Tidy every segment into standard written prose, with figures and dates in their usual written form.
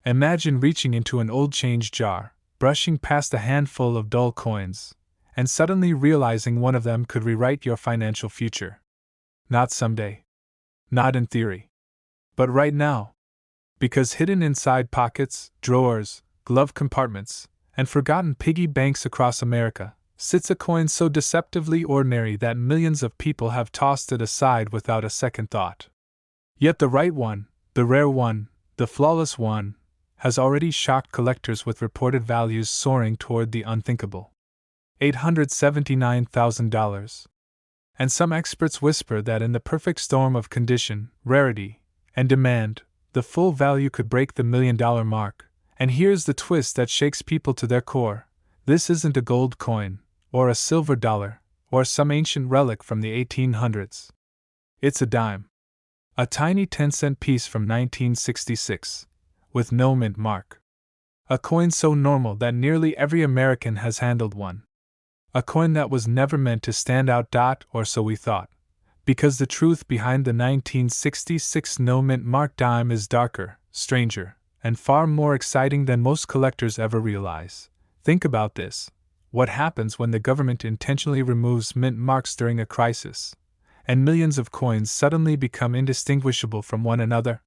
Imagine reaching into an old change jar, brushing past a handful of dull coins, and suddenly realizing one of them could rewrite your financial future. Not someday. Not in theory. But right now. Because hidden inside pockets, drawers, glove compartments, and forgotten piggy banks across America, sits a coin so deceptively ordinary that millions of people have tossed it aside without a second thought. Yet the right one, the rare one, the flawless one, has already shocked collectors with reported values soaring toward the unthinkable. $879,000. And some experts whisper that in the perfect storm of condition, rarity, and demand, the full value could break the $1 million mark. And here's the twist that shakes people to their core: this isn't a gold coin, or a silver dollar, or some ancient relic from the 1800s. It's a dime. A tiny 10-cent piece from 1966, with no mint mark. A coin so normal that nearly every American has handled one. A coin that was never meant to stand out, or so we thought. Because the truth behind the 1966 No Mintmark dime is darker, stranger, and far more exciting than most collectors ever realize. Think about this. What happens when the government intentionally removes mint marks during a crisis, and millions of coins suddenly become indistinguishable from one another?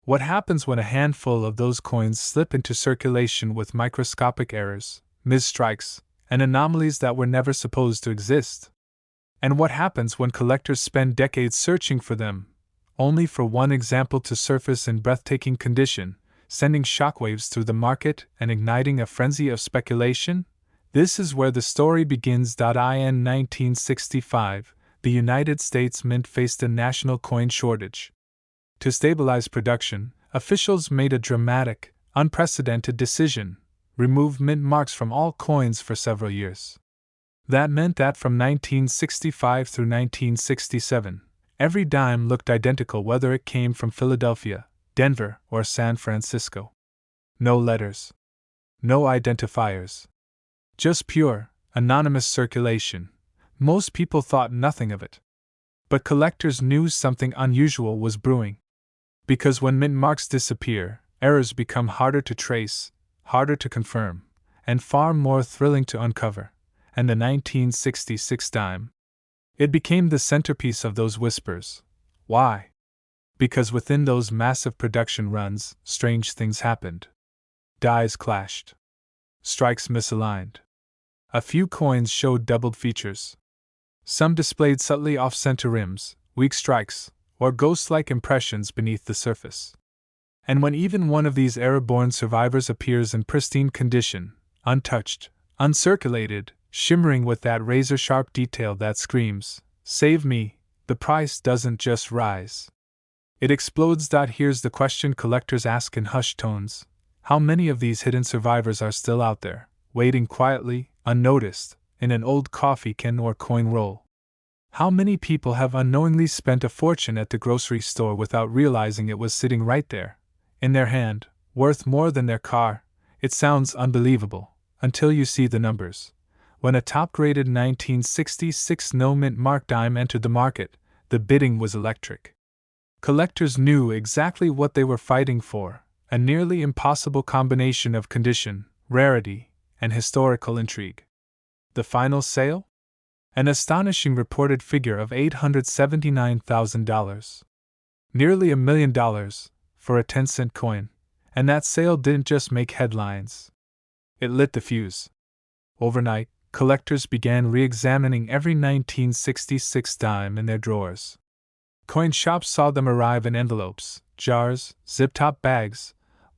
What happens when a handful of those coins slip into circulation with microscopic errors, misstrikes, and anomalies that were never supposed to exist? And what happens when collectors spend decades searching for them, only for one example to surface in breathtaking condition, sending shockwaves through the market and igniting a frenzy of speculation? This is where the story begins. In 1965, the United States Mint faced a national coin shortage. To stabilize production, officials made a dramatic, unprecedented decision: remove mint marks from all coins for several years. That meant that from 1965 through 1967, every dime looked identical whether it came from Philadelphia, Denver, or San Francisco. No letters. No identifiers. Just pure, anonymous circulation. Most people thought nothing of it. But collectors knew something unusual was brewing. Because when mint marks disappear, errors become harder to trace, harder to confirm, and far more thrilling to uncover. And the 1966 dime. It became the centerpiece of those whispers. Why? Because within those massive production runs, strange things happened. Dies clashed. Strikes misaligned. A few coins showed doubled features. Some displayed subtly off-center rims, weak strikes, or ghost-like impressions beneath the surface. And when even one of these error-born survivors appears in pristine condition, untouched, uncirculated, shimmering with that razor-sharp detail that screams, "Save me," the price doesn't just rise. It explodes. Here's the question collectors ask in hushed tones: how many of these hidden survivors are still out there, waiting quietly, unnoticed, in an old coffee can or coin roll? How many people have unknowingly spent a fortune at the grocery store without realizing it was sitting right there, in their hand, worth more than their car? It sounds unbelievable, until you see the numbers. When a top-graded 1966 No Mintmark dime entered the market, the bidding was electric. Collectors knew exactly what they were fighting for: a nearly impossible combination of condition, rarity, and historical intrigue. The final sale? An astonishing reported figure of $879,000. Nearly $1 million for a 10-cent coin, and that sale didn't just make headlines. It lit the fuse. Overnight, collectors began re-examining every 1966 dime in their drawers. Coin shops saw them arrive in envelopes, jars, zip-top bags,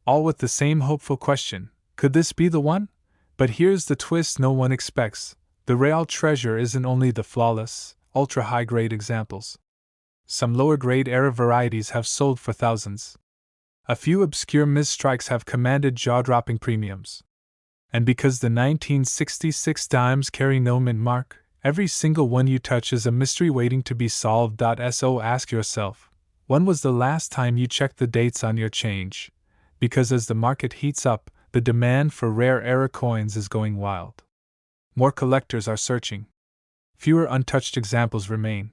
all with the same hopeful question: could this be the one? But here's the twist no one expects: the real treasure isn't only the flawless, ultra-high-grade examples. Some lower-grade error varieties have sold for thousands. A few obscure misstrikes have commanded jaw-dropping premiums. And because the 1966 dimes carry no mint mark, every single one you touch is a mystery waiting to be solved. So ask yourself, when was the last time you checked the dates on your change? Because as the market heats up, the demand for rare error coins is going wild. More collectors are searching. Fewer untouched examples remain.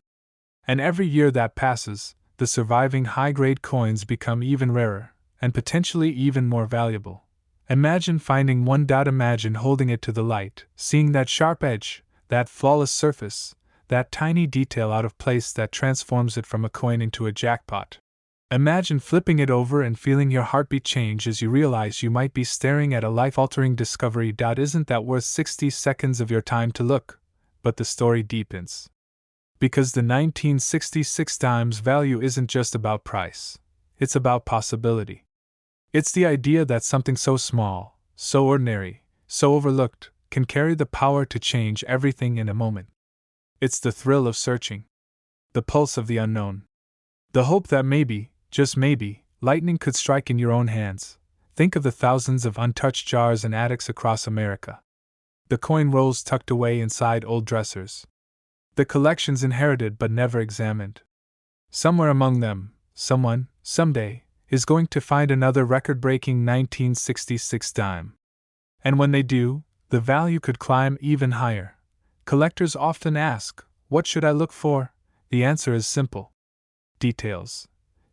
And every year that passes, the surviving high-grade coins become even rarer, and potentially even more valuable. Imagine finding one. Imagine holding it to the light, seeing that sharp edge, that flawless surface, that tiny detail out of place that transforms it from a coin into a jackpot. Imagine flipping it over and feeling your heartbeat change as you realize you might be staring at a life-altering discovery. Isn't that worth 60 seconds of your time to look? But the story deepens. Because the 1966 dime's value isn't just about price, it's about possibility. It's the idea that something so small, so ordinary, so overlooked, can carry the power to change everything in a moment. It's the thrill of searching, the pulse of the unknown, the hope that maybe, just maybe, lightning could strike in your own hands. Think of the thousands of untouched jars in attics across America. The coin rolls tucked away inside old dressers. The collections inherited but never examined. Somewhere among them, someone, someday, is going to find another record-breaking 1966 dime. And when they do, the value could climb even higher. Collectors often ask, what should I look for? The answer is simple. Details.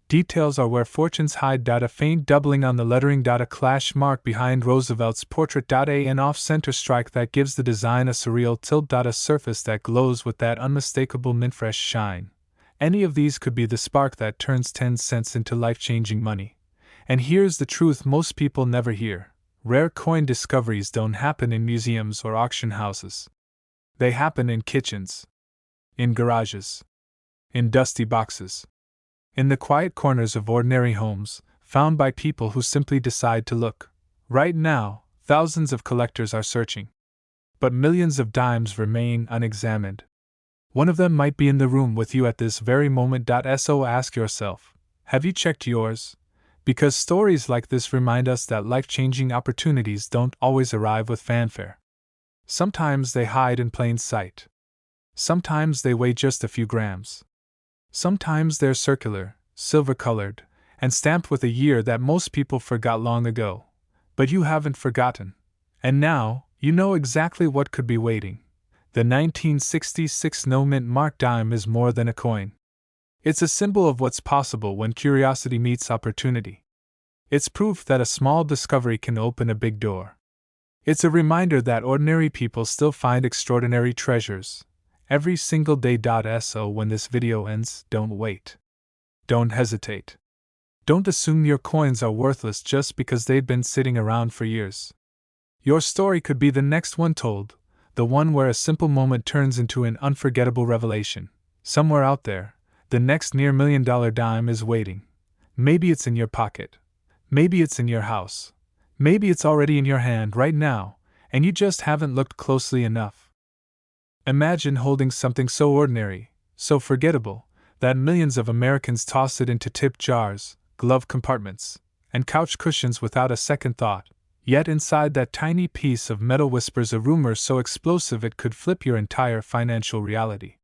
Details are where fortunes hide. A faint doubling on the lettering. A clash mark behind Roosevelt's portrait. An off-center strike that gives the design a surreal tilt. A surface that glows with that unmistakable mint-fresh shine. Any of these could be the spark that turns 10 cents into life-changing money. And here's the truth most people never hear. Rare coin discoveries don't happen in museums or auction houses. They happen in kitchens, in garages, in dusty boxes, in the quiet corners of ordinary homes, found by people who simply decide to look. Right now, thousands of collectors are searching. But millions of dimes remain unexamined. One of them might be in the room with you at this very moment. So ask yourself, have you checked yours? Because stories like this remind us that life-changing opportunities don't always arrive with fanfare. Sometimes they hide in plain sight. Sometimes they weigh just a few grams. Sometimes they're circular, silver-colored, and stamped with a year that most people forgot long ago. But you haven't forgotten. And now, you know exactly what could be waiting. The 1966 No Mintmark dime is more than a coin. It's a symbol of what's possible when curiosity meets opportunity. It's proof that a small discovery can open a big door. It's a reminder that ordinary people still find extraordinary treasures every single day. So when this video ends, don't wait. Don't hesitate. Don't assume your coins are worthless just because they've been sitting around for years. Your story could be the next one told, the one where a simple moment turns into an unforgettable revelation. Somewhere out there, the next near $1 million dime is waiting. Maybe it's in your pocket. Maybe it's in your house. Maybe it's already in your hand right now, and you just haven't looked closely enough. Imagine holding something so ordinary, so forgettable, that millions of Americans toss it into tip jars, glove compartments, and couch cushions without a second thought. Yet inside that tiny piece of metal whispers a rumor so explosive it could flip your entire financial reality.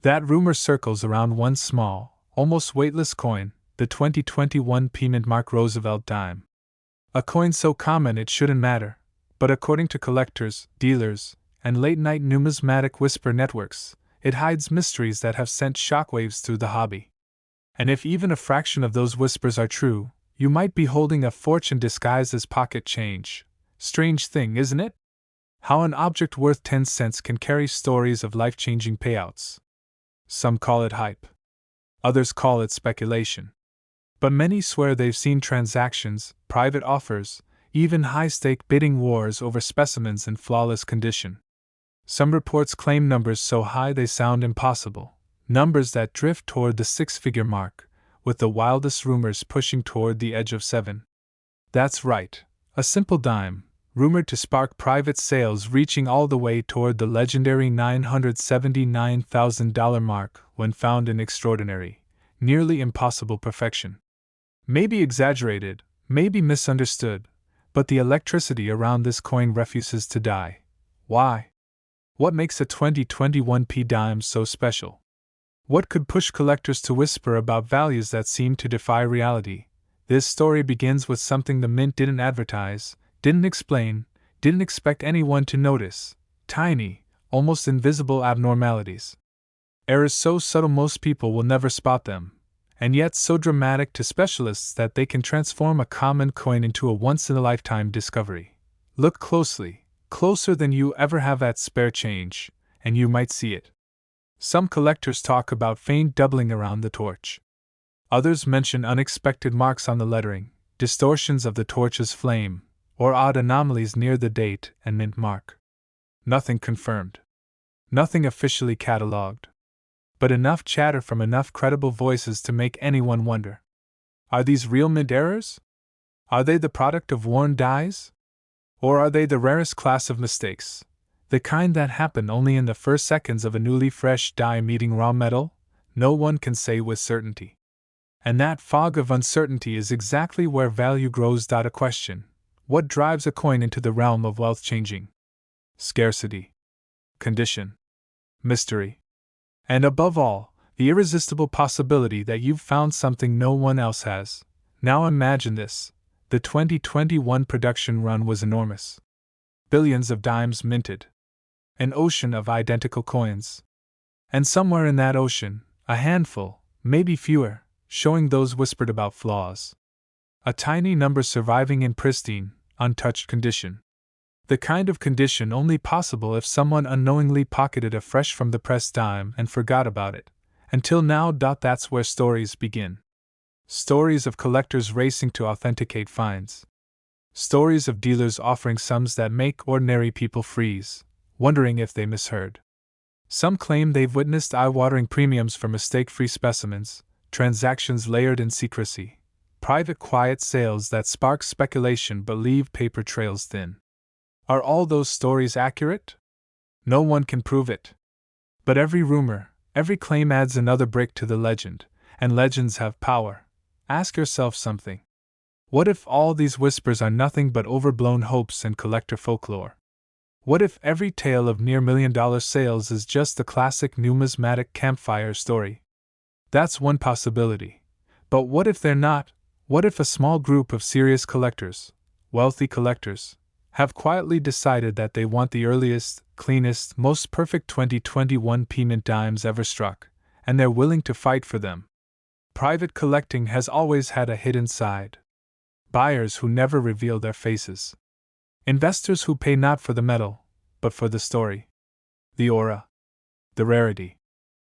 That rumor circles around one small, almost weightless coin, the 2021 Mintmark Roosevelt dime. A coin so common it shouldn't matter, but according to collectors, dealers, and late-night numismatic whisper networks, it hides mysteries that have sent shockwaves through the hobby. And if even a fraction of those whispers are true, you might be holding a fortune disguised as pocket change. Strange thing, isn't it? How an object worth 10 cents can carry stories of life-changing payouts. Some call it hype. Others call it speculation. But many swear they've seen transactions, private offers, even high-stake bidding wars over specimens in flawless condition. Some reports claim numbers so high they sound impossible, numbers that drift toward the six-figure mark, with the wildest rumors pushing toward the edge of 7. That's right, a simple dime, rumored to spark private sales reaching all the way toward the legendary $979,000 mark when found in extraordinary, nearly impossible perfection. Maybe exaggerated, maybe misunderstood, but the electricity around this coin refuses to die. Why? What makes a 2021 dime so special? What could push collectors to whisper about values that seem to defy reality? This story begins with something the mint didn't advertise, didn't explain, didn't expect anyone to notice: tiny, almost invisible abnormalities. Errors so subtle most people will never spot them. and yet so dramatic to specialists that they can transform a common coin into a once-in-a-lifetime discovery. Look closely, closer than you ever have at spare change, and you might see it. Some collectors talk about faint doubling around the torch. Others mention unexpected marks on the lettering, distortions of the torch's flame, or odd anomalies near the date and mint mark. Nothing confirmed. Nothing officially catalogued. But enough chatter from enough credible voices to make anyone wonder. Are these real mint errors? Are they the product of worn dies? Or are they the rarest class of mistakes, the kind that happen only in the first seconds of a newly fresh die meeting raw metal? No one can say with certainty. And that fog of uncertainty is exactly where value grows. A question: what drives a coin into the realm of wealth changing? Scarcity, condition, mystery, and above all, the irresistible possibility that you've found something no one else has. Now imagine this: the 2021 production run was enormous. Billions of dimes minted. An ocean of identical coins. And somewhere in that ocean, a handful, maybe fewer, showing those whispered about flaws. A tiny number surviving in pristine, untouched condition. The kind of condition only possible if someone unknowingly pocketed a fresh from the press dime and forgot about it. Until now. That's where stories begin. Stories of collectors racing to authenticate finds. Stories of dealers offering sums that make ordinary people freeze, wondering if they misheard. Some claim they've witnessed eye-watering premiums for mistake-free specimens, transactions layered in secrecy, private quiet sales that spark speculation but leave paper trails thin. Are all those stories accurate? No one can prove it. But every rumor, every claim adds another brick to the legend, and legends have power. Ask yourself something. What if all these whispers are nothing but overblown hopes and collector folklore? What if every tale of near $1 million sales is just the classic numismatic campfire story? That's one possibility. But what if they're not? What if a small group of serious collectors, wealthy collectors, have quietly decided that they want the earliest, cleanest, most perfect 2021 mint dimes ever struck, and they're willing to fight for them? Private collecting has always had a hidden side. Buyers who never reveal their faces. Investors who pay not for the metal, but for the story. The aura. The rarity.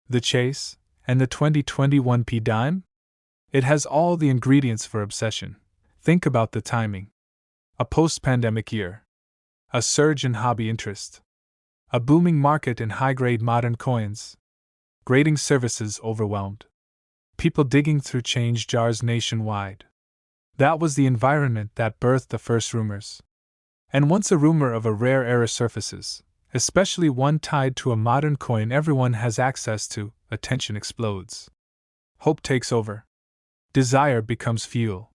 The chase, and the 2021 dime? It has all the ingredients for obsession. Think about the timing. A post-pandemic year. A surge in hobby interest. A booming market in high-grade modern coins. Grading services overwhelmed. People digging through change jars nationwide. That was the environment that birthed the first rumors. And once a rumor of a rare error surfaces, especially one tied to a modern coin everyone has access to, attention explodes. Hope takes over. Desire becomes fuel.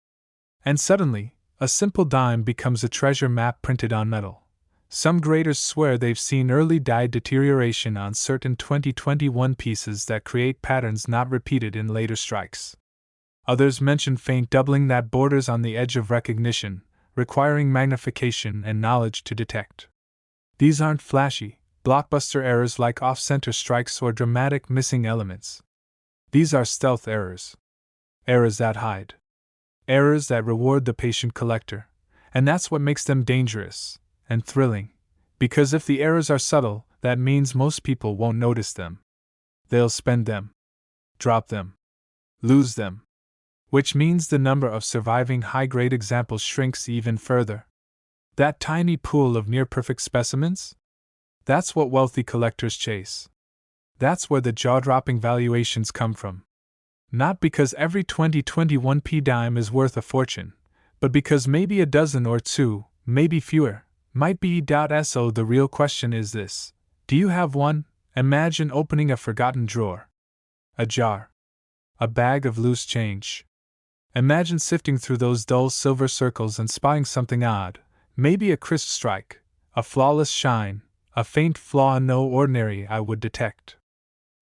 And suddenly, a simple dime becomes a treasure map printed on metal. Some graders swear they've seen early die deterioration on certain 2021 pieces that create patterns not repeated in later strikes. Others mention faint doubling that borders on the edge of recognition, requiring magnification and knowledge to detect. These aren't flashy, blockbuster errors like off-center strikes or dramatic missing elements. These are stealth errors. Errors that hide. Errors that reward the patient collector. And that's what makes them dangerous and thrilling. Because if the errors are subtle, that means most people won't notice them. They'll spend them. Drop them. Lose them. Which means the number of surviving high-grade examples shrinks even further. That tiny pool of near-perfect specimens? That's what wealthy collectors chase. That's where the jaw-dropping valuations come from. Not because every 2021 dime is worth a fortune, but because maybe a dozen or two, maybe fewer, might be. So the real question is this: do you have one? Imagine opening a forgotten drawer. A jar. A bag of loose change. Imagine sifting through those dull silver circles and spotting something odd, maybe a crisp strike, a flawless shine, a faint flaw no ordinary eye would detect.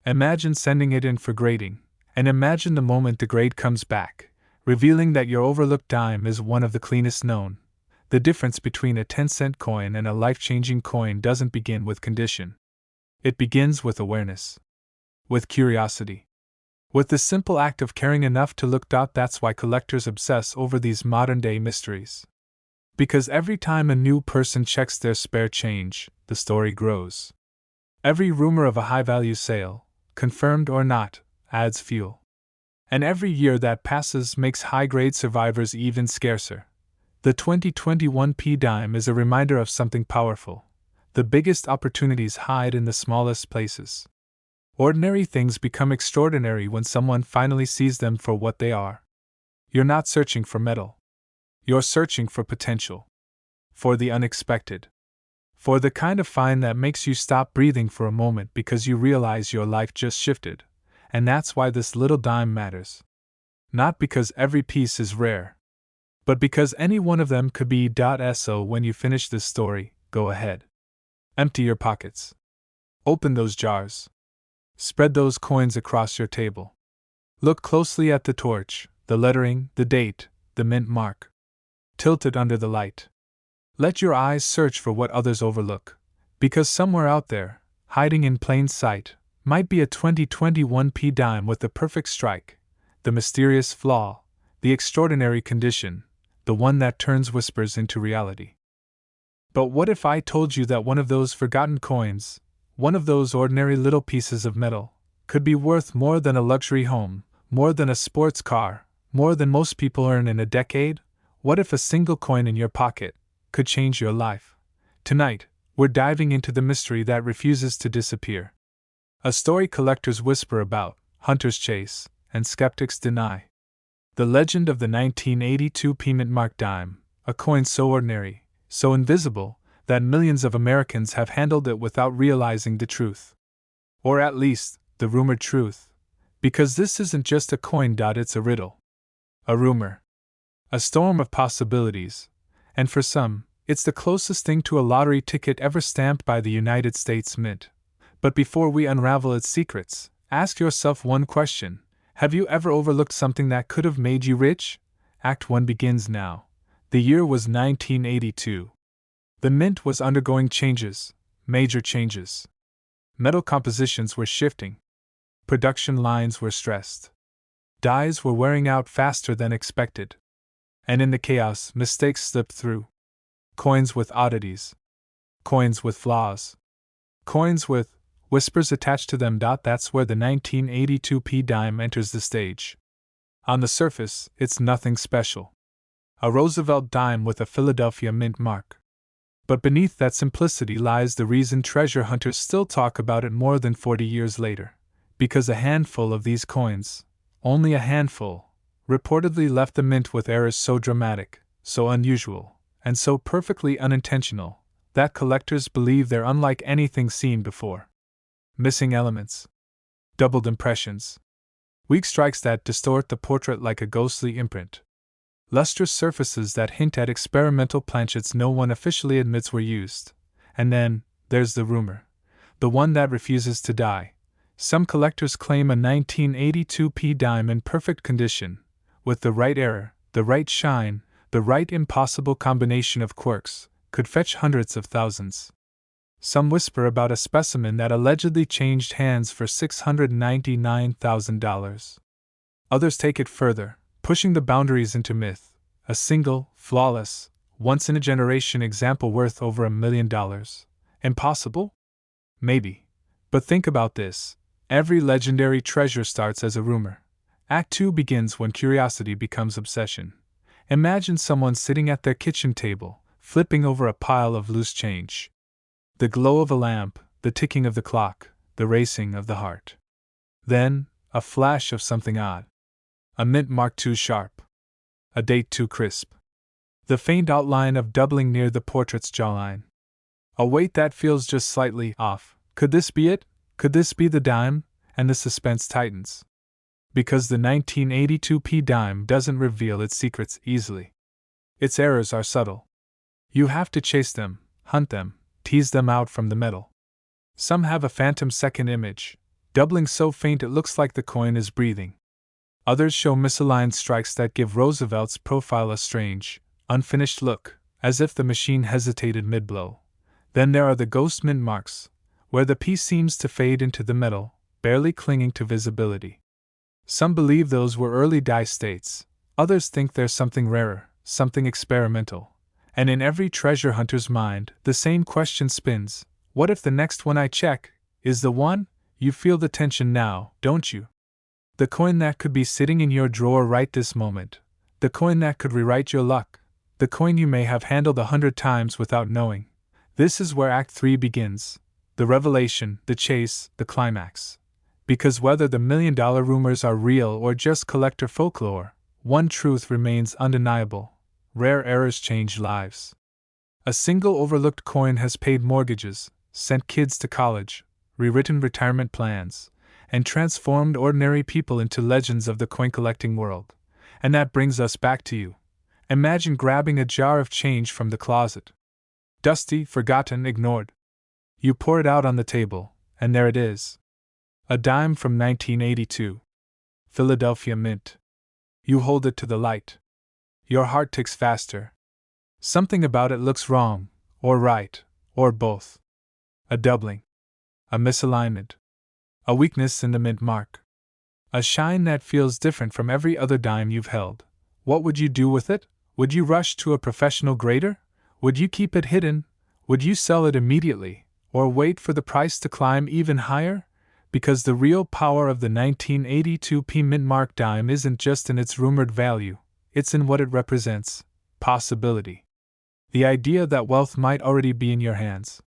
Imagine sending it in for grading, and imagine the moment the grade comes back, revealing that your overlooked dime is one of the cleanest known. The difference between a 10-cent coin and a life-changing coin doesn't begin with condition. It begins with awareness. With curiosity. With the simple act of caring enough to look. That's why collectors obsess over these modern-day mysteries. Because every time a new person checks their spare change, the story grows. Every rumor of a high-value sale, confirmed or not, adds fuel. And every year that passes makes high-grade survivors even scarcer. The 2021 P-dime is a reminder of something powerful. The biggest opportunities hide in the smallest places. Ordinary things become extraordinary when someone finally sees them for what they are. You're not searching for metal. You're searching for potential. For the unexpected. For the kind of find that makes you stop breathing for a moment because you realize your life just shifted. And that's why this little dime matters. Not because every piece is rare, but because any one of them could be. So when you finish this story, go ahead. Empty your pockets. Open those jars. Spread those coins across your table. Look closely at the torch, the lettering, the date, the mint mark. Tilt it under the light. Let your eyes search for what others overlook, because somewhere out there, hiding in plain sight, might be a 2021 P-dime with the perfect strike, the mysterious flaw, the extraordinary condition, the one that turns whispers into reality. But what if I told you that one of those forgotten coins, one of those ordinary little pieces of metal, could be worth more than a luxury home, more than a sports car, more than most people earn in a decade? What if a single coin in your pocket could change your life? Tonight, we're diving into the mystery that refuses to disappear. A story collectors whisper about, hunters chase, and skeptics deny. The legend of the 1982 Mintmark dime, a coin so ordinary, so invisible, that millions of Americans have handled it without realizing the truth. Or at least, the rumored truth. Because this isn't just a coin. It's a riddle. A rumor. A storm of possibilities. And for some, it's the closest thing to a lottery ticket ever stamped by the United States Mint. But before we unravel its secrets, ask yourself one question. Have you ever overlooked something that could have made you rich? Act 1 begins now. The year was 1982. The mint was undergoing changes, major changes. Metal compositions were shifting. Production lines were stressed. Dies were wearing out faster than expected. And in the chaos, mistakes slipped through. Coins with oddities. Coins with flaws. Coins with whispers attached to them. That's where the 1982 P-dime enters the stage. On the surface, it's nothing special. A Roosevelt dime with a Philadelphia mint mark. But beneath that simplicity lies the reason treasure hunters still talk about it more than 40 years later. Because a handful of these coins, only a handful, reportedly left the mint with errors so dramatic, so unusual, and so perfectly unintentional, that collectors believe they're unlike anything seen before. Missing elements. Doubled impressions. Weak strikes that distort the portrait like a ghostly imprint. Lustrous surfaces that hint at experimental planchets no one officially admits were used. And then, there's the rumor. The one that refuses to die. Some collectors claim a 1982 P-dime in perfect condition, with the right error, the right shine, the right impossible combination of quirks, could fetch hundreds of thousands. Some whisper about a specimen that allegedly changed hands for $699,000. Others take it further, pushing the boundaries into myth. A single, flawless, once-in-a-generation example worth over $1 million. Impossible? Maybe. But think about this. Every legendary treasure starts as a rumor. Act 2 begins when curiosity becomes obsession. Imagine someone sitting at their kitchen table, flipping over a pile of loose change. The glow of a lamp, the ticking of the clock, the racing of the heart. Then, a flash of something odd. A mint mark too sharp. A date too crisp. The faint outline of doubling near the portrait's jawline. A weight that feels just slightly off. Could this be it? Could this be the dime? And the suspense tightens. Because the 1982 P-dime doesn't reveal its secrets easily. Its errors are subtle. You have to chase them, hunt them, tease them out from the metal. Some have a phantom second image, doubling so faint it looks like the coin is breathing. Others show misaligned strikes that give Roosevelt's profile a strange, unfinished look, as if the machine hesitated mid-blow. Then there are the ghost mint marks, where the piece seems to fade into the metal, barely clinging to visibility. Some believe those were early dye states, others think there's something rarer, something experimental. And in every treasure hunter's mind, the same question spins: what if the next one I check is the one? You feel the tension now, don't you? The coin that could be sitting in your drawer right this moment. The coin that could rewrite your luck. The coin you may have handled 100 times without knowing. This is where Act 3 begins. The revelation, the chase, the climax. Because whether the million-dollar rumors are real or just collector folklore, one truth remains undeniable: rare errors change lives. A single overlooked coin has paid mortgages, sent kids to college, rewritten retirement plans, and transformed ordinary people into legends of the coin-collecting world. And that brings us back to you. Imagine grabbing a jar of change from the closet. Dusty, forgotten, ignored. You pour it out on the table, and there it is. A dime from 1982. Philadelphia Mint. You hold it to the light. Your heart ticks faster. Something about it looks wrong, or right, or both. A doubling. A misalignment. A weakness in the mint mark. A shine that feels different from every other dime you've held. What would you do with it? Would you rush to a professional grader? Would you keep it hidden? Would you sell it immediately, or wait for the price to climb even higher? Because the real power of the 1982 Mintmark dime isn't just in its rumored value, it's in what it represents: possibility. The idea that wealth might already be in your hands.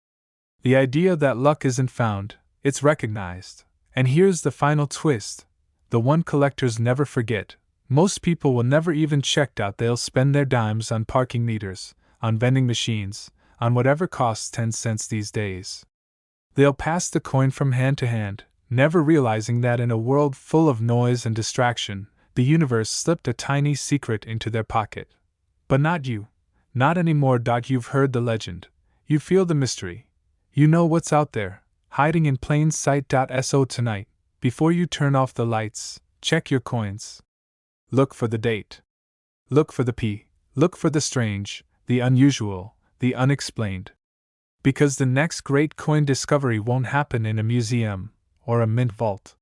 The idea that luck isn't found, it's recognized. And here's the final twist, the one collectors never forget. Most people will never even check out they'll spend their dimes on parking meters, on vending machines, on whatever costs 10 cents these days. They'll pass the coin from hand to hand, never realizing that in a world full of noise and distraction, the universe slipped a tiny secret into their pocket. But not you. Not anymore. You've heard the legend. You feel the mystery. You know what's out there, hiding in plain sight. So tonight, before you turn off the lights, check your coins. Look for the date. Look for the P. Look for the strange, the unusual, the unexplained. Because the next great coin discovery won't happen in a museum or a mint vault.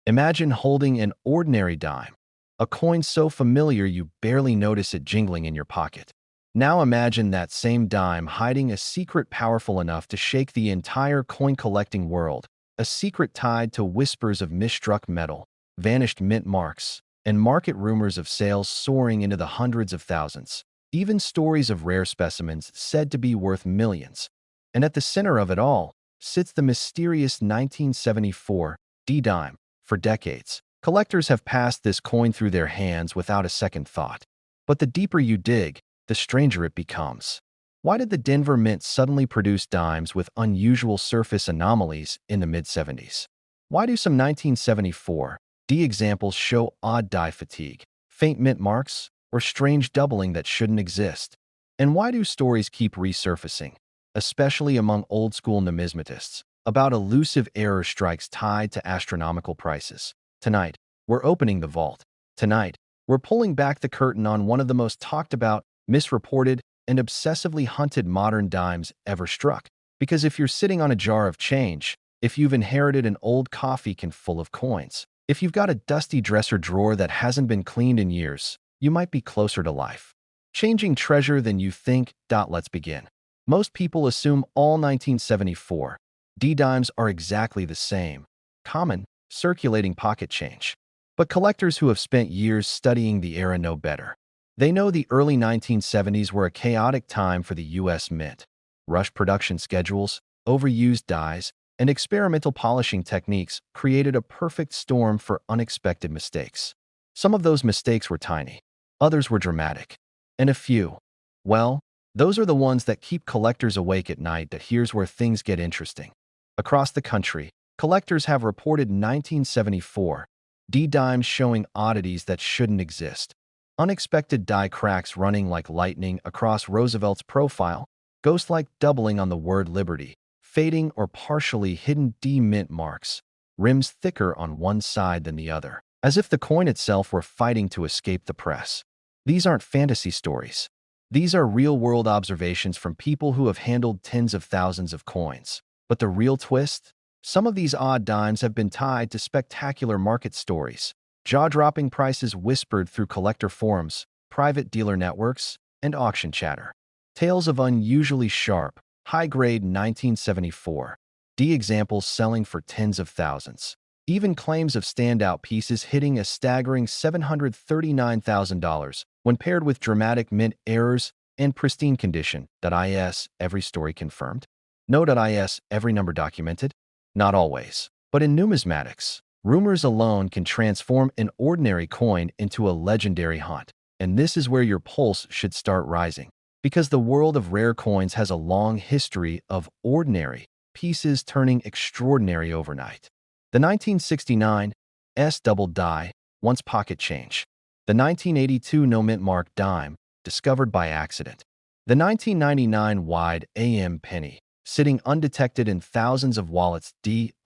Imagine holding an ordinary dime, a coin so familiar you barely notice it jingling in your pocket. Now imagine that same dime hiding a secret powerful enough to shake the entire coin-collecting world, a secret tied to whispers of misstruck metal, vanished mint marks, and market rumors of sales soaring into the hundreds of thousands, even stories of rare specimens said to be worth millions. And at the center of it all sits the mysterious 1974 D-dime. For decades, collectors have passed this coin through their hands without a second thought. But the deeper you dig, the stranger it becomes. Why did the Denver Mint suddenly produce dimes with unusual surface anomalies in the mid-70s? Why do some 1974 D examples show odd die fatigue, faint mint marks, or strange doubling that shouldn't exist? And why do stories keep resurfacing, especially among old-school numismatists, about elusive error strikes tied to astronomical prices? Tonight, we're opening the vault. Tonight, we're pulling back the curtain on one of the most talked about, misreported, and obsessively hunted modern dimes ever struck. Because if you're sitting on a jar of change, if you've inherited an old coffee can full of coins, if you've got a dusty dresser drawer that hasn't been cleaned in years, you might be closer to life. Changing treasure than you think. Let's begin. Most people assume all 1974 D-dimes are exactly the same, common, circulating pocket change. But collectors who have spent years studying the era know better. They know the early 1970s were a chaotic time for the U.S. Mint. Rushed production schedules, overused dyes, and experimental polishing techniques created a perfect storm for unexpected mistakes. Some of those mistakes were tiny, others were dramatic, and a few, well, those are the ones that keep collectors awake at night. Here's where things get interesting. Across the country, collectors have reported 1974 D-dimes showing oddities that shouldn't exist. Unexpected die cracks running like lightning across Roosevelt's profile, ghost-like doubling on the word liberty, fading or partially hidden D-mint marks, rims thicker on one side than the other, as if the coin itself were fighting to escape the press. These aren't fantasy stories. These are real-world observations from people who have handled tens of thousands of coins. But the real twist? Some of these odd dimes have been tied to spectacular market stories. Jaw-dropping prices whispered through collector forums, private dealer networks, and auction chatter. Tales of unusually sharp, high-grade 1974 D examples selling for tens of thousands. Even claims of standout pieces hitting a staggering $739,000 when paired with dramatic mint errors and pristine condition. .is every story confirmed? No.is every number documented? Not always. But in numismatics, rumors alone can transform an ordinary coin into a legendary haunt. And this is where your pulse should start rising. Because the world of rare coins has a long history of ordinary pieces turning extraordinary overnight. The 1969 S double die, once pocket change. The 1982 No Mintmark dime, discovered by accident. The 1999 wide AM penny, sitting undetected in thousands of wallets.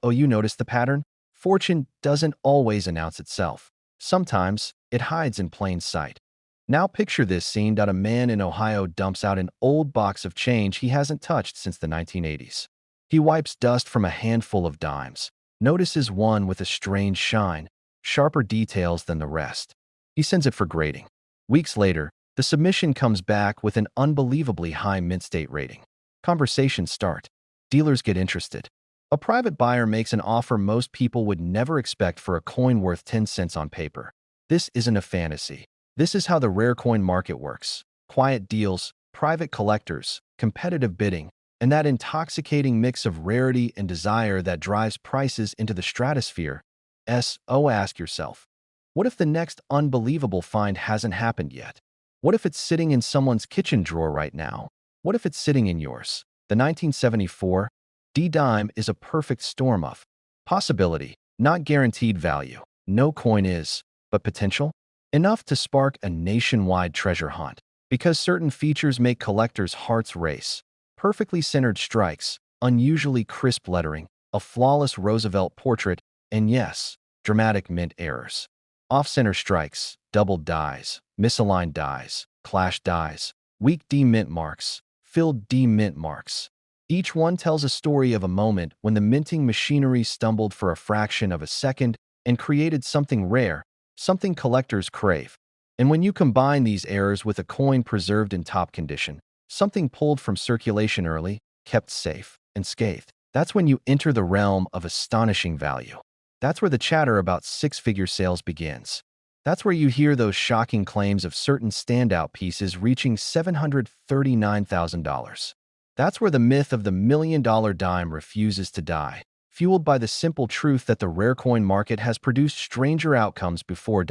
Oh, you notice the pattern? Fortune doesn't always announce itself. Sometimes it hides in plain sight. Now picture this scene. A man in Ohio dumps out an old box of change he hasn't touched since the 1980s. He wipes dust from a handful of dimes, notices one with a strange shine, sharper details than the rest. He sends it for grading. Weeks later, the submission comes back with an unbelievably high mint state rating. Conversations start. Dealers get interested. A private buyer makes an offer most people would never expect for a coin worth 10 cents on paper. This isn't a fantasy. This is how the rare coin market works. Quiet deals, private collectors, competitive bidding, and that intoxicating mix of rarity and desire that drives prices into the stratosphere. Ask yourself, what if the next unbelievable find hasn't happened yet? What if it's sitting in someone's kitchen drawer right now? What if it's sitting in yours? The 1974 D dime is a perfect storm of possibility, not guaranteed value. No coin is, but potential. Enough to spark a nationwide treasure hunt. Because certain features make collectors' hearts race. Perfectly centered strikes, unusually crisp lettering, a flawless Roosevelt portrait, and yes, dramatic mint errors. Off-center strikes, doubled dies, misaligned dies, clash dies, weak D mint marks, filled D mint marks. Each one tells a story of a moment when the minting machinery stumbled for a fraction of a second and created something rare, something collectors crave. And when you combine these errors with a coin preserved in top condition, something pulled from circulation early, kept safe, and scathed, that's when you enter the realm of astonishing value. That's where the chatter about six-figure sales begins. That's where you hear those shocking claims of certain standout pieces reaching $739,000. That's where the myth of the million-dollar dime refuses to die, fueled by the simple truth that the rare coin market has produced stranger outcomes before.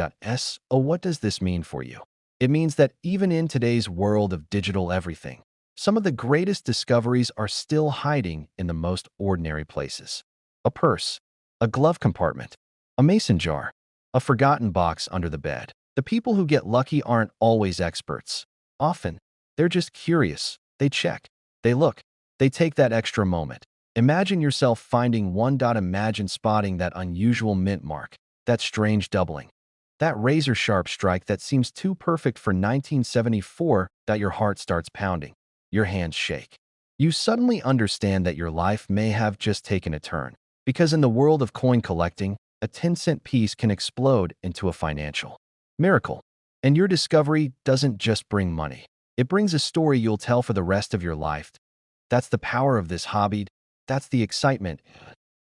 What does this mean for you? It means that even in today's world of digital everything, some of the greatest discoveries are still hiding in the most ordinary places. A purse, a glove compartment, a mason jar, a forgotten box under the bed. The people who get lucky aren't always experts. Often, they're just curious. They check, they look, they take that extra moment. Imagine yourself finding one. Imagine spotting that unusual mint mark, that strange doubling, that razor-sharp strike that seems too perfect for 1974. Your heart starts pounding. Your hands shake. You suddenly understand that your life may have just taken a turn. Because in the world of coin collecting, a 10-cent piece can explode into a financial miracle. And your discovery doesn't just bring money. It brings a story you'll tell for the rest of your life. That's the power of this hobby. That's the excitement.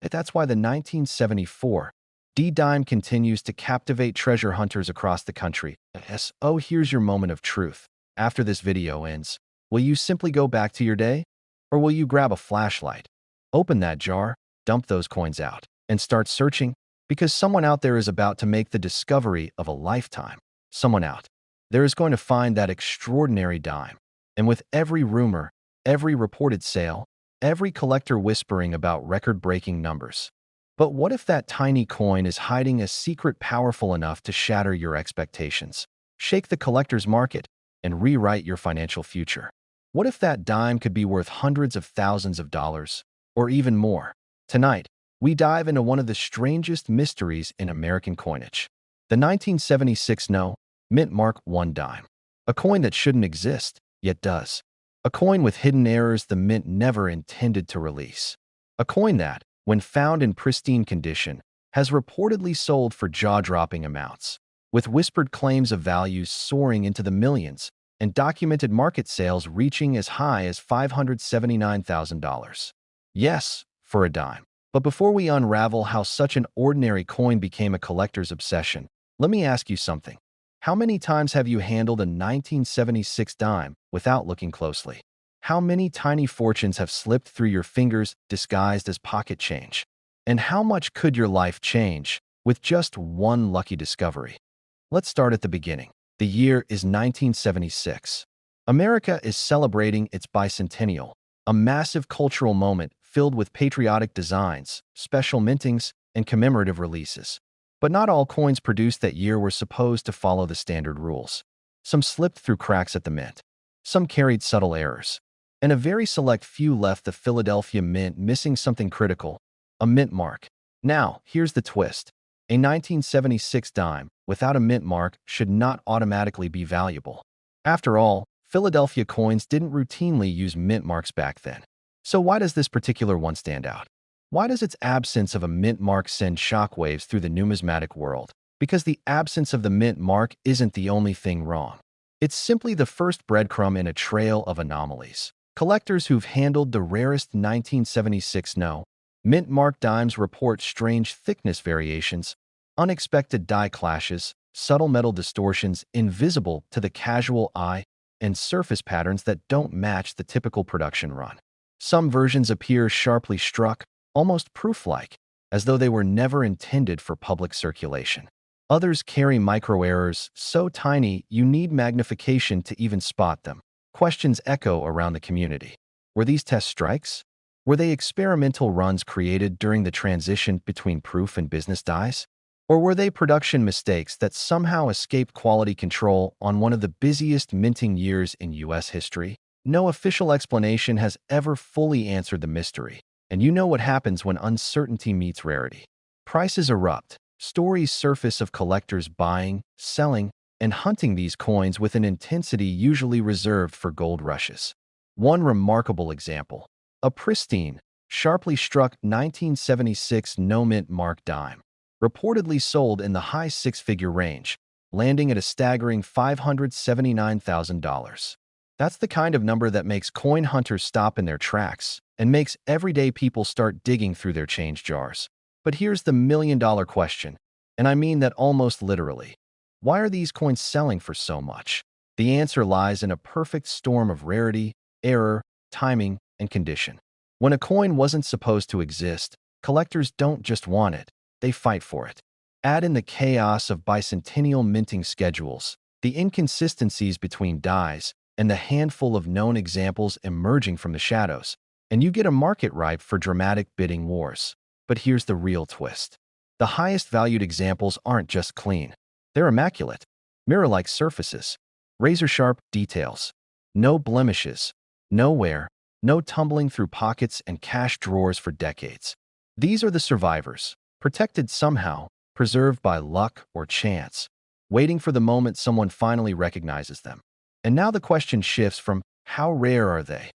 That's why the 1974 D dime continues to captivate treasure hunters across the country. Here's your moment of truth. After this video ends, will you simply go back to your day? Or will you grab a flashlight, open that jar, dump those coins out, and start searching? Because someone out there is about to make the discovery of a lifetime. Someone out there is going to find that extraordinary dime. And with every rumor, every reported sale, every collector whispering about record-breaking numbers. But what if that tiny coin is hiding a secret powerful enough to shatter your expectations, shake the collector's market, and rewrite your financial future? What if that dime could be worth hundreds of thousands of dollars, or even more? Tonight, we dive into one of the strangest mysteries in American coinage. The 1976 No Mintmark 1 dime. A coin that shouldn't exist, yet does. A coin with hidden errors the mint never intended to release. A coin that, when found in pristine condition, has reportedly sold for jaw-dropping amounts, with whispered claims of values soaring into the millions and documented market sales reaching as high as $579,000. Yes, for a dime. But before we unravel how such an ordinary coin became a collector's obsession, let me ask you something. How many times have you handled a 1976 dime without looking closely? How many tiny fortunes have slipped through your fingers disguised as pocket change? And how much could your life change with just one lucky discovery? Let's start at the beginning. The year is 1976. America is celebrating its bicentennial, a massive cultural moment filled with patriotic designs, special mintings, and commemorative releases. But not all coins produced that year were supposed to follow the standard rules. Some slipped through cracks at the mint. Some carried subtle errors. And a very select few left the Philadelphia Mint missing something critical: a mint mark. Now, here's the twist. A 1976 dime without a mint mark should not automatically be valuable. After all, Philadelphia coins didn't routinely use mint marks back then. So why does this particular one stand out? Why does its absence of a mint mark send shockwaves through the numismatic world? Because the absence of the mint mark isn't the only thing wrong. It's simply the first breadcrumb in a trail of anomalies. Collectors who've handled the rarest 1976 No Mintmark dimes report strange thickness variations, unexpected die clashes, subtle metal distortions invisible to the casual eye, and surface patterns that don't match the typical production run. Some versions appear sharply struck, almost proof-like, as though they were never intended for public circulation. Others carry micro-errors so tiny you need magnification to even spot them. Questions echo around the community. Were these test strikes? Were they experimental runs created during the transition between proof and business dies? Or were they production mistakes that somehow escaped quality control on one of the busiest minting years in U.S. history? No official explanation has ever fully answered the mystery, and you know what happens when uncertainty meets rarity. Prices erupt, stories surface of collectors buying, selling, and hunting these coins with an intensity usually reserved for gold rushes. One remarkable example: a pristine, sharply struck 1976 No Mintmark dime, reportedly sold in the high six-figure range, landing at a staggering $579,000. That's the kind of number that makes coin hunters stop in their tracks and makes everyday people start digging through their change jars. But here's the million-dollar question, and I mean that almost literally. Why are these coins selling for so much? The answer lies in a perfect storm of rarity, error, timing, and condition. When a coin wasn't supposed to exist, collectors don't just want it, they fight for it. Add in the chaos of bicentennial minting schedules, the inconsistencies between dies, and the handful of known examples emerging from the shadows, and you get a market ripe for dramatic bidding wars. But here's the real twist. The highest valued examples aren't just clean. They're immaculate, mirror-like surfaces, razor-sharp details, no blemishes, no wear, no tumbling through pockets and cash drawers for decades. These are the survivors, protected somehow, preserved by luck or chance, waiting for the moment someone finally recognizes them. And now the question shifts from how rare are they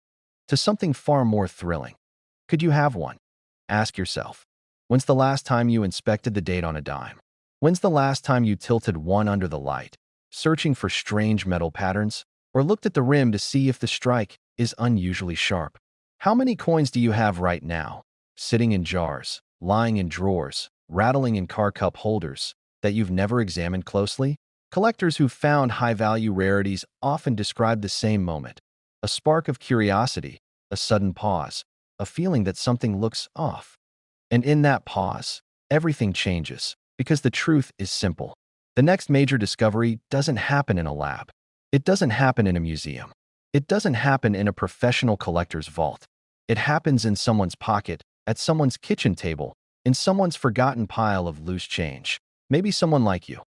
to something far more thrilling. Could you have one? Ask yourself. When's the last time you inspected the date on a dime? When's the last time you tilted one under the light, searching for strange metal patterns, or looked at the rim to see if the strike is unusually sharp? How many coins do you have right now, sitting in jars, lying in drawers, rattling in car cup holders, that you've never examined closely? Collectors who've found high-value rarities often describe the same moment: a spark of curiosity, a sudden pause, a feeling that something looks off. And in that pause, everything changes, because the truth is simple. The next major discovery doesn't happen in a lab. It doesn't happen in a museum. It doesn't happen in a professional collector's vault. It happens in someone's pocket, at someone's kitchen table, in someone's forgotten pile of loose change. Maybe someone like you.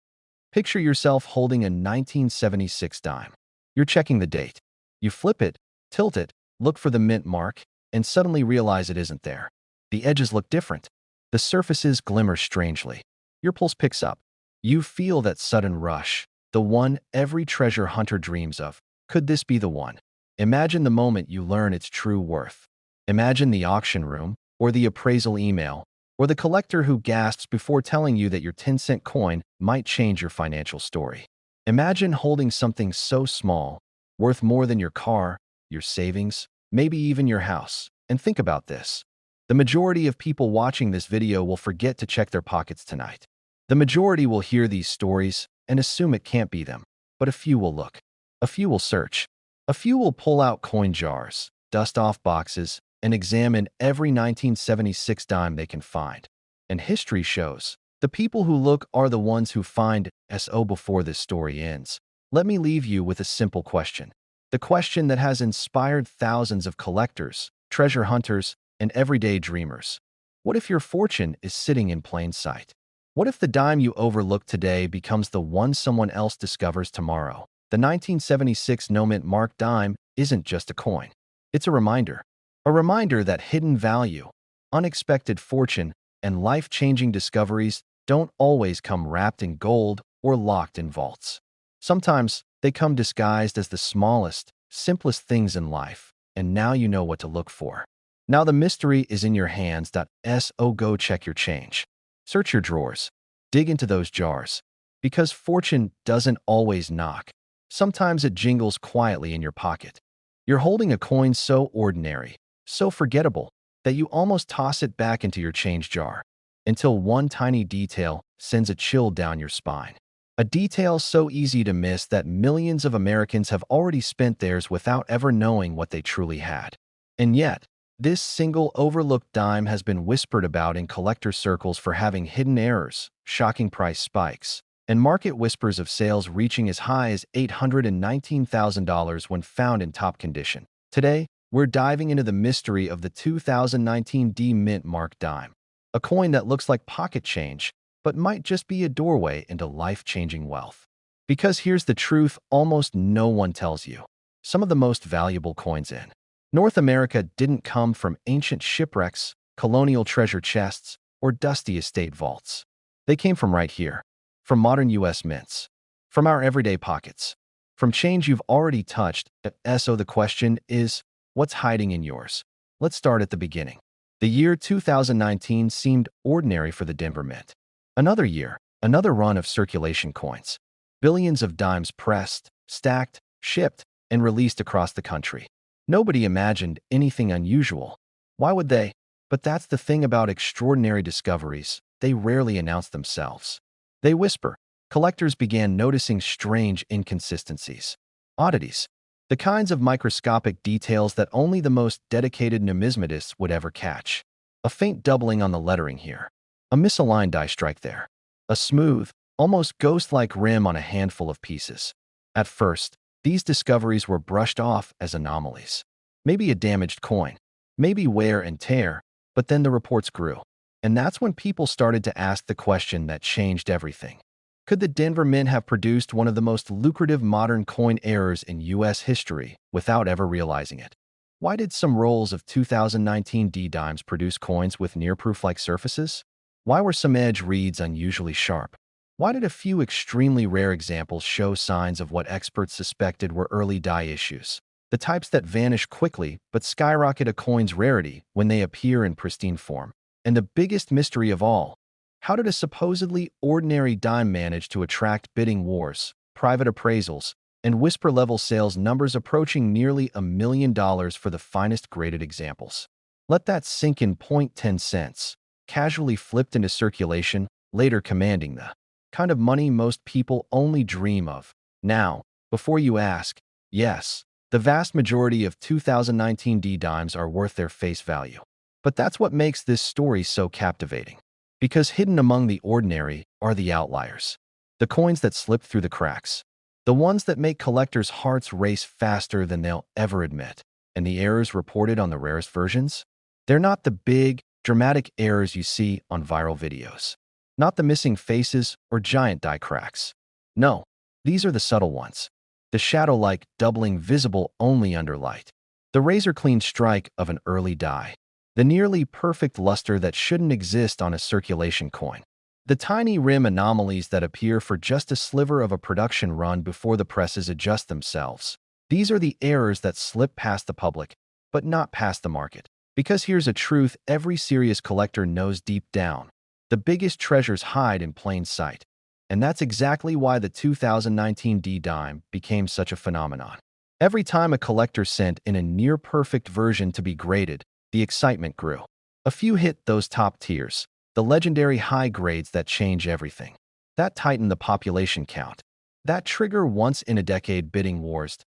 Picture yourself holding a 1976 dime. You're checking the date. You flip it, tilt it, look for the mint mark, and suddenly realize it isn't there. The edges look different. The surfaces glimmer strangely. Your pulse picks up. You feel that sudden rush, the one every treasure hunter dreams of. Could this be the one? Imagine the moment you learn its true worth. Imagine the auction room, or the appraisal email, or the collector who gasps before telling you that your 10-cent coin might change your financial story. Imagine holding something so small, worth more than your car, your savings, maybe even your house. And think about this. The majority of people watching this video will forget to check their pockets tonight. The majority will hear these stories and assume it can't be them. But a few will look. A few will search. A few will pull out coin jars, dust off boxes, and examine every 1976 dime they can find. And history shows, the people who look are the ones who find. So before this story ends, let me leave you with a simple question. The question that has inspired thousands of collectors, treasure hunters, and everyday dreamers. What if your fortune is sitting in plain sight? What if the dime you overlook today becomes the one someone else discovers tomorrow? The 1976 No Mintmark dime isn't just a coin. It's a reminder. A reminder that hidden value, unexpected fortune, and life-changing discoveries don't always come wrapped in gold or locked in vaults. Sometimes they come disguised as the smallest, simplest things in life, and now you know what to look for. Now the mystery is in your hands. So go check your change. Search your drawers. Dig into those jars. Because fortune doesn't always knock. Sometimes it jingles quietly in your pocket. You're holding a coin so ordinary, so forgettable, that you almost toss it back into your change jar, until one tiny detail sends a chill down your spine. A detail so easy to miss that millions of Americans have already spent theirs without ever knowing what they truly had. And yet, this single overlooked dime has been whispered about in collector circles for having hidden errors, shocking price spikes, and market whispers of sales reaching as high as $819,000 when found in top condition. Today, we're diving into the mystery of the 2019 No Mintmark dime, a coin that looks like pocket change, but might just be a doorway into life-changing wealth. Because here's the truth almost no one tells you. Some of the most valuable coins in North America didn't come from ancient shipwrecks, colonial treasure chests, or dusty estate vaults. They came from right here, from modern U.S. mints, from our everyday pockets, from change you've already touched. So the question is, what's hiding in yours? Let's start at the beginning. The year 2019 seemed ordinary for the Denver Mint. Another year, another run of circulation coins. Billions of dimes pressed, stacked, shipped, and released across the country. Nobody imagined anything unusual. Why would they? But that's the thing about extraordinary discoveries. They rarely announce themselves. They whisper. Collectors began noticing strange inconsistencies, oddities, the kinds of microscopic details that only the most dedicated numismatists would ever catch. A faint doubling on the lettering here. A misaligned die strike there. A smooth, almost ghost-like rim on a handful of pieces. At first, these discoveries were brushed off as anomalies. Maybe a damaged coin. Maybe wear and tear. But then the reports grew. And that's when people started to ask the question that changed everything. Could the Denver Mint have produced one of the most lucrative modern coin errors in U.S. history without ever realizing it? Why did some rolls of 2019 D-dimes produce coins with near-proof-like surfaces? Why were some edge reads unusually sharp? Why did a few extremely rare examples show signs of what experts suspected were early die issues? The types that vanish quickly but skyrocket a coin's rarity when they appear in pristine form. And the biggest mystery of all, how did a supposedly ordinary dime manage to attract bidding wars, private appraisals, and whisper-level sales numbers approaching nearly $1 million for the finest graded examples? Let that sink in. 10 cents, casually flipped into circulation, later commanding the kind of money most people only dream of. Now, before you ask, yes, the vast majority of 2019 D-dimes are worth their face value. But that's what makes this story so captivating. Because hidden among the ordinary are the outliers. The coins that slip through the cracks. The ones that make collectors' hearts race faster than they'll ever admit. And the errors reported on the rarest versions? They're not the big, dramatic errors you see on viral videos. Not the missing faces or giant die cracks. No, these are the subtle ones. The shadow-like doubling visible only under light. The razor-clean strike of an early die. The nearly perfect luster that shouldn't exist on a circulation coin. The tiny rim anomalies that appear for just a sliver of a production run before the presses adjust themselves. These are the errors that slip past the public, but not past the market. Because here's a truth every serious collector knows deep down. The biggest treasures hide in plain sight. And that's exactly why the 2019 D-Dime became such a phenomenon. Every time a collector sent in a near-perfect version to be graded, the excitement grew. A few hit those top tiers, the legendary high grades that change everything. That tightened the population count. That trigger once-in-a-decade bidding wars.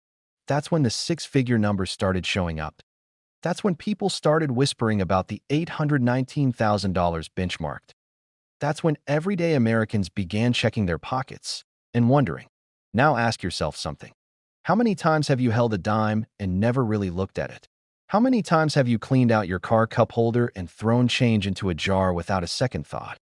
That's when the six-figure numbers started showing up. That's when people started whispering about the $819,000 benchmarked. That's when everyday Americans began checking their pockets and wondering. Now ask yourself something. How many times have you held a dime and never really looked at it? How many times have you cleaned out your car cup holder and thrown change into a jar without a second thought?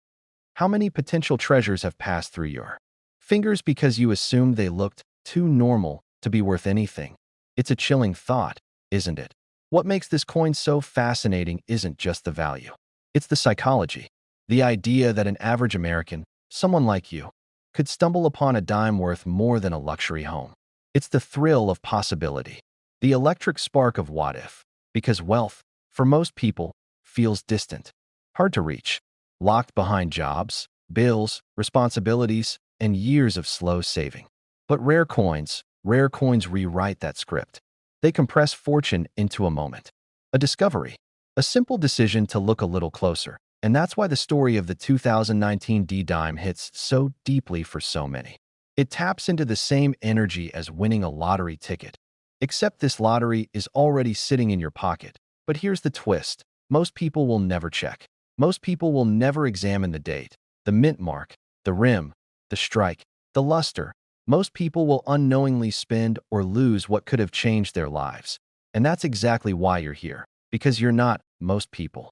How many potential treasures have passed through your fingers because you assumed they looked too normal to be worth anything? It's a chilling thought, isn't it? What makes this coin so fascinating isn't just the value. It's the psychology. The idea that an average American, someone like you, could stumble upon a dime worth more than a luxury home. It's the thrill of possibility. The electric spark of what if. Because wealth, for most people, feels distant, hard to reach, locked behind jobs, bills, responsibilities, and years of slow saving. But rare coins rewrite that script. They compress fortune into a moment, a discovery, a simple decision to look a little closer. And that's why the story of the 2019 D-Dime hits so deeply for so many. It taps into the same energy as winning a lottery ticket. Except this lottery is already sitting in your pocket. But here's the twist. Most people will never check. Most people will never examine the date, the mint mark, the rim, the strike, the luster. Most people will unknowingly spend or lose what could have changed their lives. And that's exactly why you're here. Because you're not most people.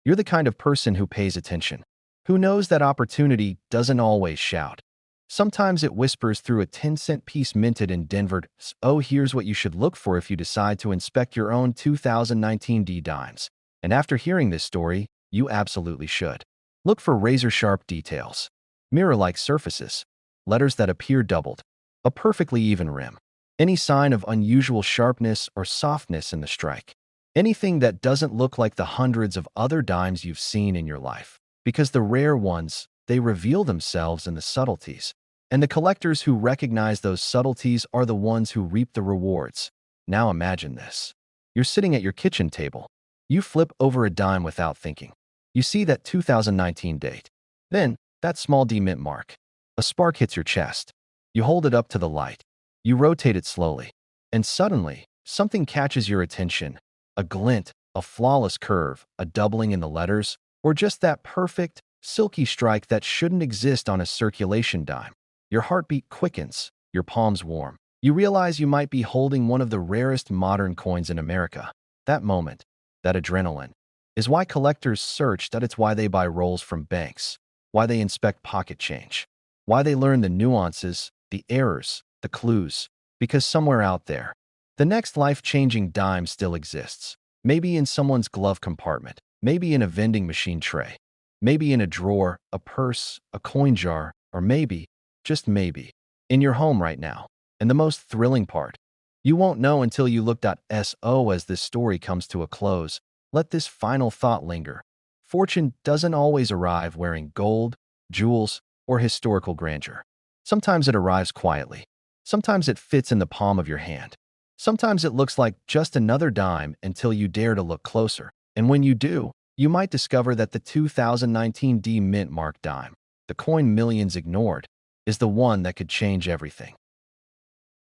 You're the kind of person who pays attention, who knows that opportunity doesn't always shout. Sometimes it whispers through a 10-cent piece minted in Denver. Oh, here's what you should look for if you decide to inspect your own 2019 D-Dimes. And after hearing this story, you absolutely should. Look for razor-sharp details, mirror-like surfaces, letters that appear doubled, a perfectly even rim, any sign of unusual sharpness or softness in the strike. Anything that doesn't look like the hundreds of other dimes you've seen in your life. Because the rare ones, they reveal themselves in the subtleties. And the collectors who recognize those subtleties are the ones who reap the rewards. Now imagine this. You're sitting at your kitchen table. You flip over a dime without thinking. You see that 2019 date. Then, that small D mint mark. A spark hits your chest. You hold it up to the light. You rotate it slowly. And suddenly, something catches your attention. A glint, a flawless curve, a doubling in the letters, or just that perfect, silky strike that shouldn't exist on a circulation dime. Your heartbeat quickens, your palms warm. You realize you might be holding one of the rarest modern coins in America. That moment, that adrenaline, is why collectors search. That it's why they buy rolls from banks, why they inspect pocket change, why they learn the nuances, the errors, the clues. Because somewhere out there, the next life-changing dime still exists. Maybe in someone's glove compartment, maybe in a vending machine tray, maybe in a drawer, a purse, a coin jar, or maybe, just maybe, in your home right now. And the most thrilling part, you won't know until you look. So as this story comes to a close, let this final thought linger. Fortune doesn't always arrive wearing gold, jewels, or historical grandeur. Sometimes it arrives quietly. Sometimes it fits in the palm of your hand. Sometimes it looks like just another dime until you dare to look closer. And when you do, you might discover that the 2019 D Mint Mark dime, the coin millions ignored, is the one that could change everything.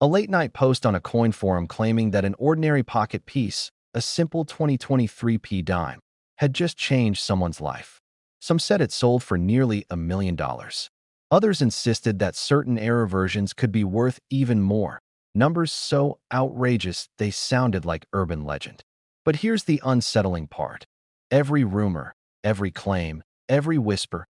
A late-night post on a coin forum claiming that an ordinary pocket piece, a simple 2023 dime, had just changed someone's life. Some said it sold for nearly $1 million. Others insisted that certain error versions could be worth even more. Numbers so outrageous they sounded like urban legend. But here's the unsettling part. Every rumor, every claim, every whisper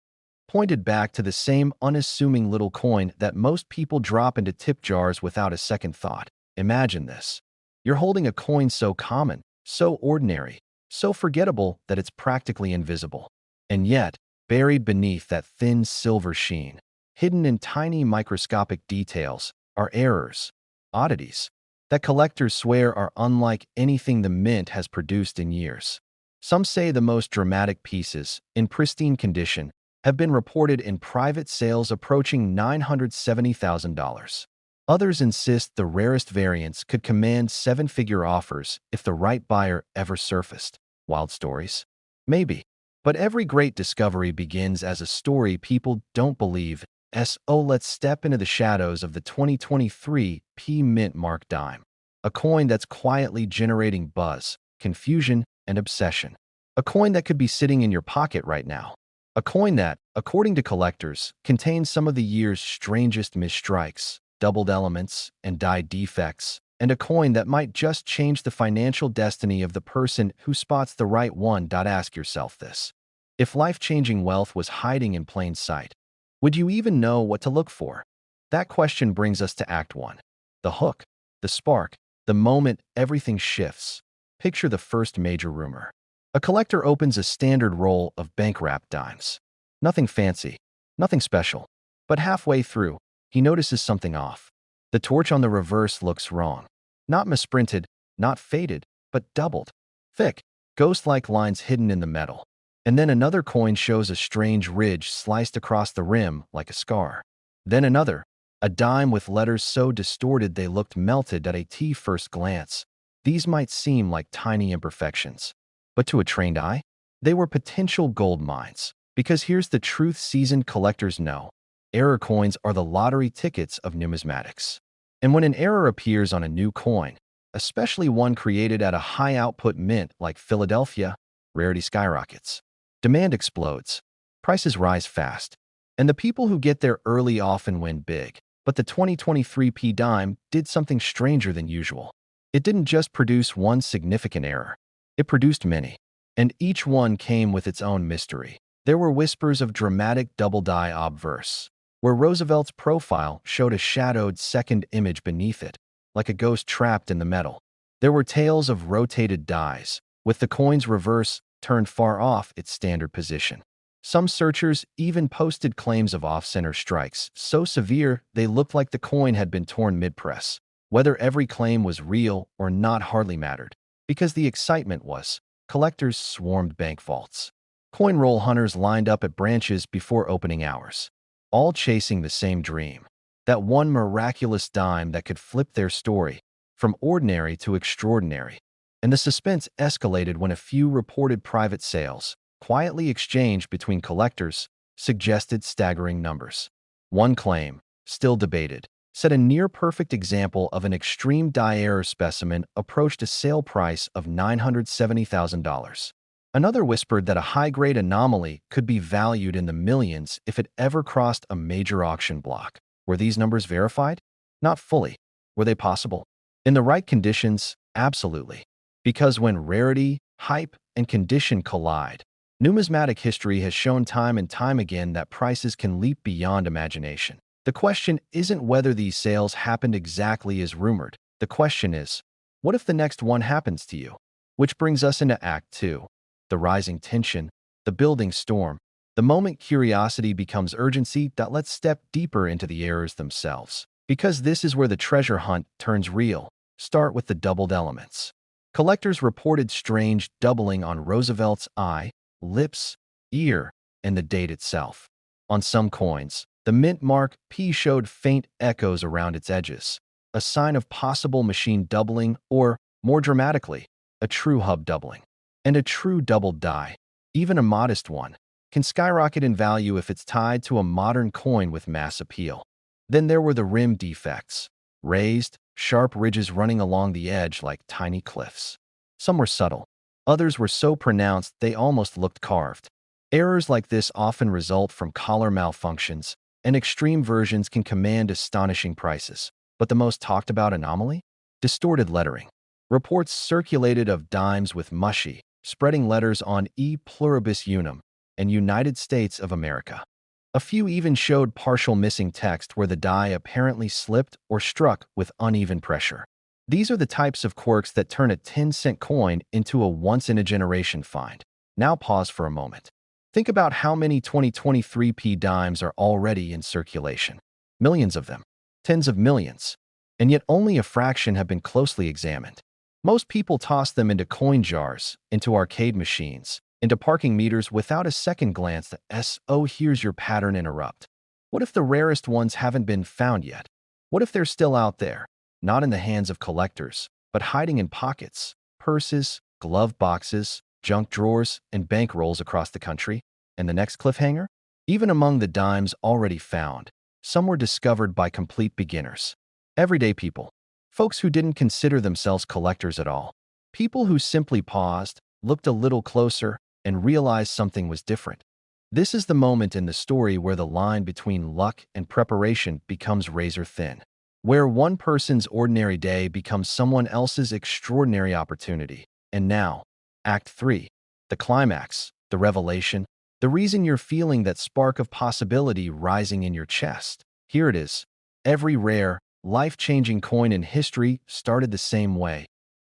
pointed back to the same unassuming little coin that most people drop into tip jars without a second thought. Imagine this. You're holding a coin so common, so ordinary, so forgettable that it's practically invisible. And yet, buried beneath that thin silver sheen, hidden in tiny microscopic details, are errors, oddities, that collectors swear are unlike anything the mint has produced in years. Some say the most dramatic pieces, in pristine condition, have been reported in private sales approaching $970,000. Others insist the rarest variants could command seven-figure offers if the right buyer ever surfaced. Wild stories? Maybe. But every great discovery begins as a story people don't believe. So let's step into the shadows of the 2023 Mintmark dime, a coin that's quietly generating buzz, confusion, and obsession. A coin that could be sitting in your pocket right now. A coin that, according to collectors, contains some of the year's strangest misstrikes, doubled elements, and die defects, and a coin that might just change the financial destiny of the person who spots the right one. Ask yourself this. If life-changing wealth was hiding in plain sight, would you even know what to look for? That question brings us to Act 1. The hook, the spark, the moment everything shifts. Picture the first major rumor. A collector opens a standard roll of bank-wrapped dimes. Nothing fancy, nothing special. But halfway through, he notices something off. The torch on the reverse looks wrong. Not misprinted, not faded, but doubled. Thick, ghost-like lines hidden in the metal. And then another coin shows a strange ridge sliced across the rim like a scar. Then another, a dime with letters so distorted they looked melted at a first glance. These might seem like tiny imperfections. But to a trained eye, they were potential gold mines. Because here's the truth seasoned collectors know. Error coins are the lottery tickets of numismatics. And when an error appears on a new coin, especially one created at a high-output mint like Philadelphia, rarity skyrockets. Demand explodes. Prices rise fast. And the people who get there early often win big. But the 2023 dime did something stranger than usual. It didn't just produce one significant error. It produced many. And each one came with its own mystery. There were whispers of dramatic double die obverse, where Roosevelt's profile showed a shadowed second image beneath it, like a ghost trapped in the metal. There were tales of rotated dies, with the coin's reverse turned far off its standard position. Some searchers even posted claims of off-center strikes, so severe they looked like the coin had been torn mid-press. Whether every claim was real or not hardly mattered, because the excitement was. Collectors swarmed bank vaults. Coin roll hunters lined up at branches before opening hours, all chasing the same dream. That one miraculous dime that could flip their story from ordinary to extraordinary. And the suspense escalated when a few reported private sales, quietly exchanged between collectors, suggested staggering numbers. One claim, still debated, said a near-perfect example of an extreme die error specimen approached a sale price of $970,000. Another whispered that a high-grade anomaly could be valued in the millions if it ever crossed a major auction block. Were these numbers verified? Not fully. Were they possible? In the right conditions, absolutely. Because when rarity, hype, and condition collide, numismatic history has shown time and time again that prices can leap beyond imagination. The question isn't whether these sales happened exactly as rumored. The question is, what if the next one happens to you? Which brings us into Act 2. The rising tension, the building storm, the moment curiosity becomes urgency. Let's step deeper into the errors themselves. Because this is where the treasure hunt turns real. Start with the doubled elements. Collectors reported strange doubling on Roosevelt's eye, lips, ear, and the date itself. On some coins, the Mintmark P showed faint echoes around its edges, a sign of possible machine doubling or, more dramatically, a true hub doubling. And a true doubled die, even a modest one, can skyrocket in value if it's tied to a modern coin with mass appeal. Then there were the rim defects, raised, sharp ridges running along the edge like tiny cliffs. Some were subtle. Others were so pronounced they almost looked carved. Errors like this often result from collar malfunctions, and extreme versions can command astonishing prices. But the most talked about anomaly? Distorted lettering. Reports circulated of dimes with mushy, spreading letters on E pluribus unum and United States of America. A few even showed partial missing text where the die apparently slipped or struck with uneven pressure. These are the types of quirks that turn a 10-cent coin into a once-in-a-generation find. Now pause for a moment. Think about how many 2023 dimes are already in circulation. Millions of them. Tens of millions. And yet only a fraction have been closely examined. Most people toss them into coin jars, into arcade machines, into parking meters without a second glance that oh, here's your pattern interrupt. What if the rarest ones haven't been found yet? What if they're still out there, not in the hands of collectors, but hiding in pockets, purses, glove boxes, junk drawers, and bank rolls across the country? And the next cliffhanger? Even among the dimes already found, some were discovered by complete beginners. Everyday people. Folks who didn't consider themselves collectors at all. People who simply paused, looked a little closer, and realized something was different. This is the moment in the story where the line between luck and preparation becomes razor thin. Where one person's ordinary day becomes someone else's extraordinary opportunity. And now, Act 3. The climax, the revelation, the reason you're feeling that spark of possibility rising in your chest. Here it is. Every rare, life-changing coin in history started the same way.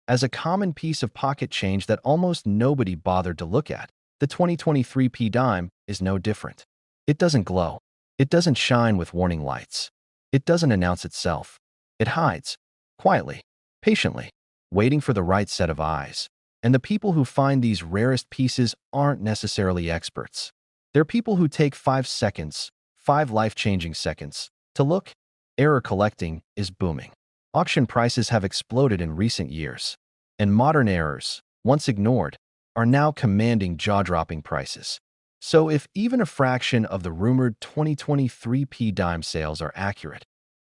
As a common piece of pocket change that almost nobody bothered to look at, the 2023 P dime is no different. It doesn't glow. It doesn't shine with warning lights. It doesn't announce itself. It hides, quietly, patiently, waiting for the right set of eyes. And the people who find these rarest pieces aren't necessarily experts. They're people who take 5 seconds, 5 life-changing seconds, to look. Error collecting is booming. Auction prices have exploded in recent years, and modern errors, once ignored, are now commanding jaw-dropping prices. So if even a fraction of the rumored 2023 P dime sales are accurate,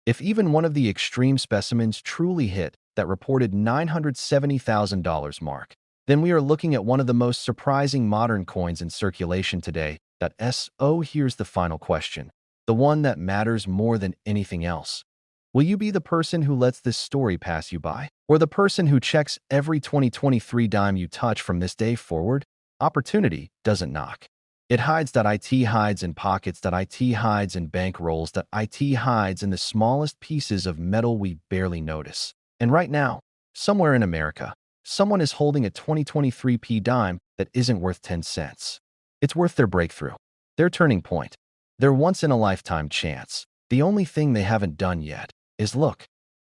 if even one of the extreme specimens truly hit that reported $970,000 mark, then we are looking at one of the most surprising modern coins in circulation today. Here's the final question, the one that matters more than anything else. Will you be the person who lets this story pass you by? Or the person who checks every 2023 dime you touch from this day forward? Opportunity doesn't knock. It hides. It hides in pockets. It hides in bank rolls. It hides in the smallest pieces of metal we barely notice. And right now, somewhere in America, someone is holding a 2023 P dime that isn't worth 10 cents. It's worth their breakthrough, their turning point, their once-in-a-lifetime chance. The only thing they haven't done yet is look.